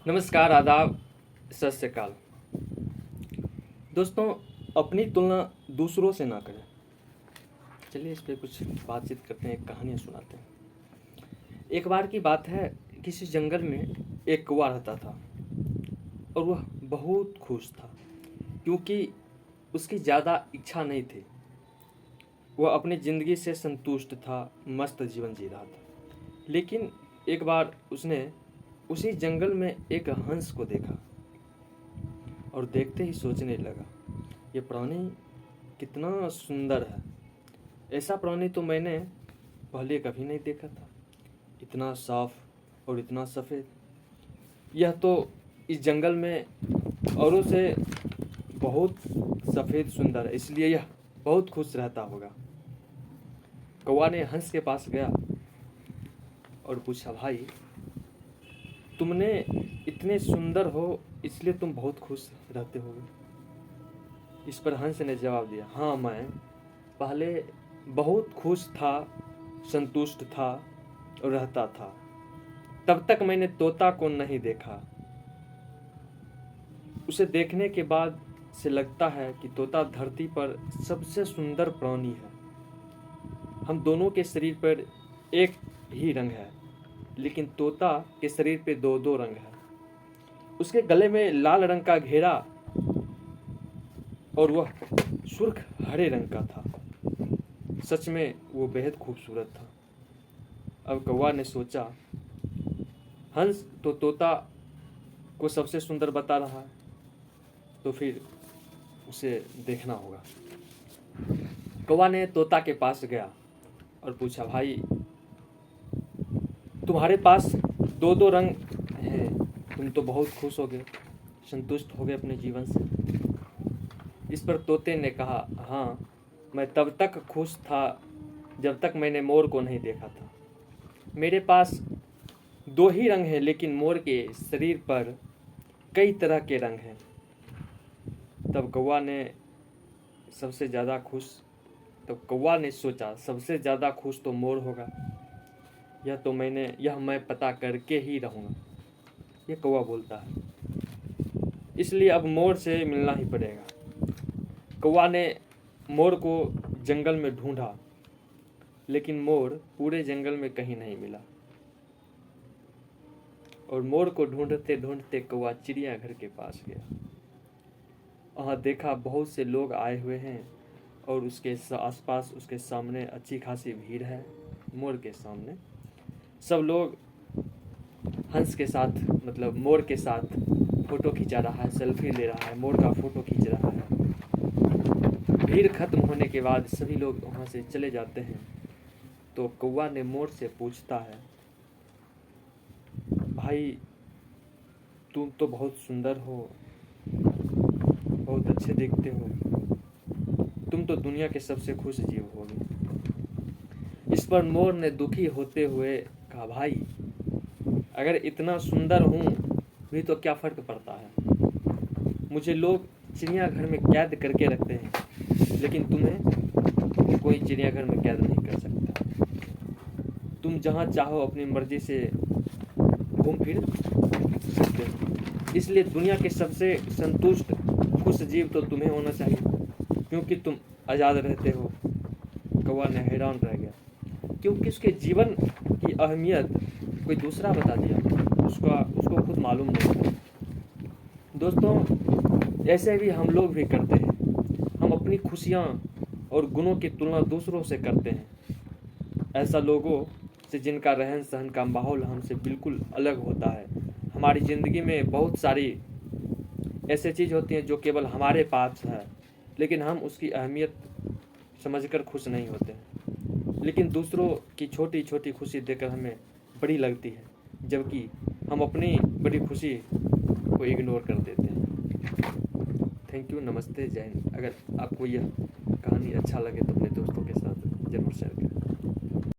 नमस्कार, आदाब, सत श्री अकाल। दोस्तों, अपनी तुलना दूसरों से ना करें। चलिए इस पे कुछ बातचीत करते हैं, एक कहानी सुनाते हैं। एक बार की बात है, किसी जंगल में एक कौवा रहता था और वह बहुत खुश था क्योंकि उसकी ज़्यादा इच्छा नहीं थी। वह अपनी ज़िंदगी से संतुष्ट था, मस्त जीवन जी रहा था। लेकिन एक बार उसने उसी जंगल में एक हंस को देखा और देखते ही सोचने लगा, ये प्राणी कितना सुंदर है। ऐसा प्राणी तो मैंने पहले कभी नहीं देखा था। इतना साफ और इतना सफ़ेद। यह तो इस जंगल में औरों से बहुत सफ़ेद सुंदर है, इसलिए यह बहुत खुश रहता होगा। कौवा ने हंस के पास गया और पूछा, भाई तुमने इतने सुंदर हो इसलिए तुम बहुत खुश रहते होगे। इस पर हंस ने जवाब दिया, हाँ मैं पहले बहुत खुश था, संतुष्ट था और रहता था। तब तक मैंने तोता को नहीं देखा। उसे देखने के बाद से लगता है कि तोता धरती पर सबसे सुंदर प्राणी है। हम दोनों के शरीर पर एक ही रंग है, लेकिन तोता के शरीर पे दो दो रंग है। उसके गले में लाल रंग का घेरा और वह सुर्ख हरे रंग का था। सच में वो बेहद खूबसूरत था। अब कौवा ने सोचा, हंस तो तोता को सबसे सुंदर बता रहा है, तो फिर उसे देखना होगा। कौवा ने तोता के पास गया और पूछा, भाई तुम्हारे पास दो दो रंग हैं, तुम तो बहुत खुश हो गए, संतुष्ट हो गए अपने जीवन से। इस पर तोते ने कहा, हाँ मैं तब तक खुश था जब तक मैंने मोर को नहीं देखा था। मेरे पास दो ही रंग हैं, लेकिन मोर के शरीर पर कई तरह के रंग हैं। तब कौवा ने सोचा, सबसे ज़्यादा खुश तो मोर होगा। यह मैं पता करके ही रहूँगा। ये कौवा बोलता है, इसलिए अब मोर से मिलना ही पड़ेगा। कौवा ने मोर को जंगल में ढूंढा, लेकिन मोर पूरे जंगल में कहीं नहीं मिला। और मोर को ढूंढते ढूंढते कौवा चिड़ियाघर के पास गया। वहाँ देखा बहुत से लोग आए हुए हैं और उसके आसपास उसके सामने अच्छी खासी भीड़ है। मोर के सामने सब लोग हंस के साथ मतलब मोर के साथ फोटो खिंचा रहा है, सेल्फी ले रहा है, मोर का फोटो खींच रहा है। भीड़ खत्म होने के बाद सभी लोग वहाँ से चले जाते हैं। तो कौवा ने मोर से पूछता है, भाई तुम तो बहुत सुंदर हो, बहुत अच्छे दिखते हो, तुम तो दुनिया के सबसे खुश जीव होगे। इस पर मोर ने दुखी होते हुए कहा, भाई अगर इतना सुंदर हूँ भी तो क्या फ़र्क पड़ता है। मुझे लोग चिड़ियाघर में कैद करके रखते हैं, लेकिन तुम्हें कोई चिड़ियाघर में कैद नहीं कर सकता। तुम जहाँ चाहो अपनी मर्जी से घूम फिर सकते हो। इसलिए दुनिया के सबसे संतुष्ट खुश जीव तो तुम्हें होना चाहिए, क्योंकि तुम आज़ाद रहते हो। कौवा ने हैरान रह गया, क्योंकि उसके जीवन की अहमियत कोई दूसरा बता दिया, उसको खुद मालूम नहीं था। दोस्तों, ऐसे भी हम लोग भी करते हैं। हम अपनी खुशियाँ और गुणों की तुलना दूसरों से करते हैं। ऐसा लोगों से जिनका रहन सहन का माहौल हमसे बिल्कुल अलग होता है। हमारी ज़िंदगी में बहुत सारी ऐसी चीज़ होती हैं जो केवल हमारे पास है, लेकिन हम उसकी अहमियत समझकर खुश नहीं होते हैं। लेकिन दूसरों की छोटी छोटी खुशी देखकर हमें बड़ी लगती है, जबकि हम अपनी बड़ी खुशी को इग्नोर कर देते हैं। थैंक यू, नमस्ते, जय हिंद। अगर आपको यह कहानी अच्छा लगे तो अपने दोस्तों के साथ ज़रूर शेयर करें।